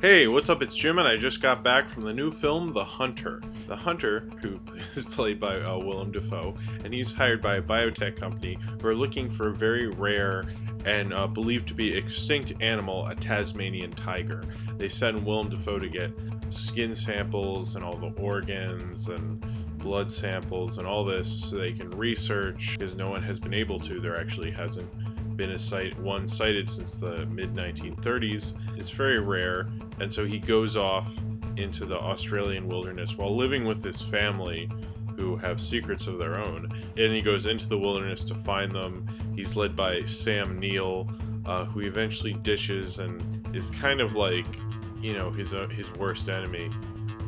Hey, what's up? It's Jim, and I just got back from the new film, The Hunter. The Hunter, who is played by Willem Dafoe, and he's hired by a biotech company who are looking for a very rare and believed to be extinct animal, a Tasmanian tiger. They send Willem Dafoe to get skin samples and all the organs and blood samples and all this so they can research, because no one has been able to. There actually hasn't been one sighted since the mid-1930s. It's very rare, and so he goes off into the Australian wilderness while living with his family who have secrets of their own, and he goes into the wilderness to find them. He's led by Sam Neill, who he eventually ditches and is kind of like, you know, his worst enemy,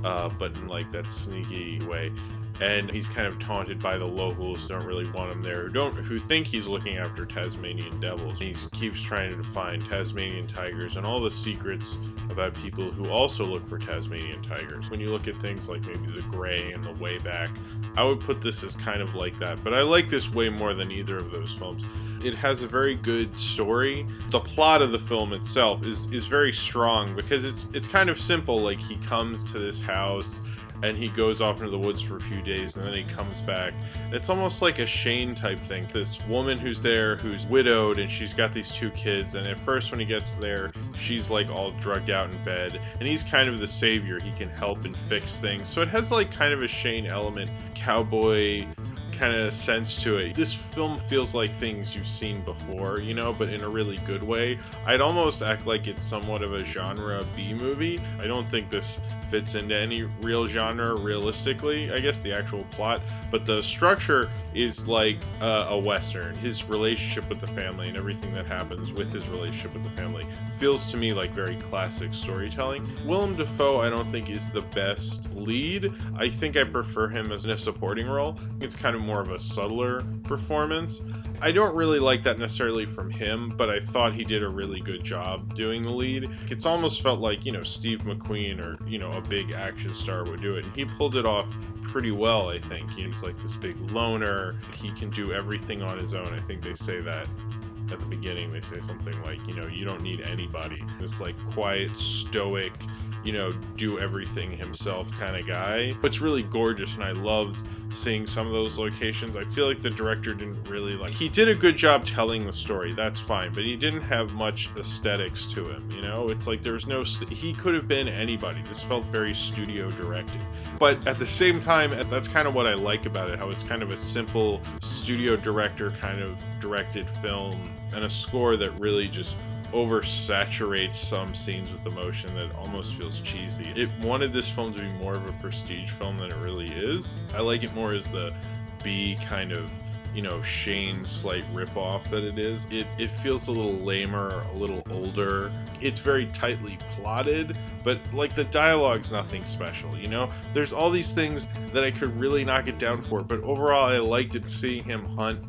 but in like that sneaky way. And he's kind of taunted by the locals who don't really want him there, who think he's looking after Tasmanian devils. He keeps trying to find Tasmanian tigers and all the secrets about people who also look for Tasmanian tigers. When you look at things like maybe The Grey and The Way Back, I would put this as kind of like that, but I like this way more than either of those films. It has a very good story. The plot of the film itself is very strong because it's kind of simple. Like, he comes to this house and he goes off into the woods for a few days, and then he comes back. It's almost like a Shane type thing. This woman who's there, who's widowed, and she's got these two kids, and at first when he gets there, she's like all drugged out in bed, and he's kind of the savior. He can help and fix things. So it has like kind of a Shane element, cowboy kind of sense to it. This film feels like things you've seen before, you know, but in a really good way. I'd almost act like it's somewhat of a genre B movie. I don't think this fits into any real genre realistically, I guess, the actual plot, but the structure is like a Western. His relationship with the family and everything that happens with his relationship with the family feels to me like very classic storytelling. Willem Dafoe, I don't think, is the best lead. I think I prefer him as in a supporting role. It's kind of more of a subtler performance. I don't really like that necessarily from him, but I thought he did a really good job doing the lead. It's almost felt like, you know, Steve McQueen or, you know, a big action star would do it, and he pulled it off pretty well, I think. He's like this big loner. He can do everything on his own. I think they say that at the beginning. They say something like, you know, you don't need anybody. This like quiet, stoic, you know, do everything himself kind of guy. It's really gorgeous, and I loved seeing some of those locations. I feel like the director didn't really he did a good job telling the story, that's fine, but he didn't have much aesthetics to him, you know? It's like there's no, he could have been anybody. This felt very studio directed. But at the same time, that's kind of what I like about it, how it's kind of a simple studio director kind of directed film, and a score that really just oversaturates some scenes with emotion that almost feels cheesy. It wanted this film to be more of a prestige film than it really is. I like it more as the B kind of, you know, Shane slight ripoff that it is. It feels a little lamer, a little older. It's very tightly plotted, but like the dialogue's nothing special, you know? There's all these things that I could really knock it down for, but overall I liked it, seeing him hunt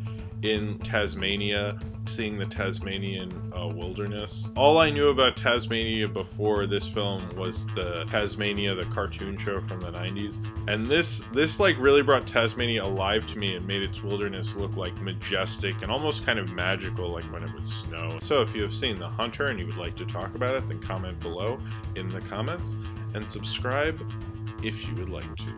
in Tasmania, seeing the Tasmanian wilderness. All I knew about Tasmania before this film was the Tasmania, the cartoon show from the 90s, and this like really brought Tasmania alive to me and made its wilderness look like majestic and almost kind of magical, like when it would snow. So if you have seen The Hunter and you would like to talk about it, then comment below in the comments, and subscribe if you would like to.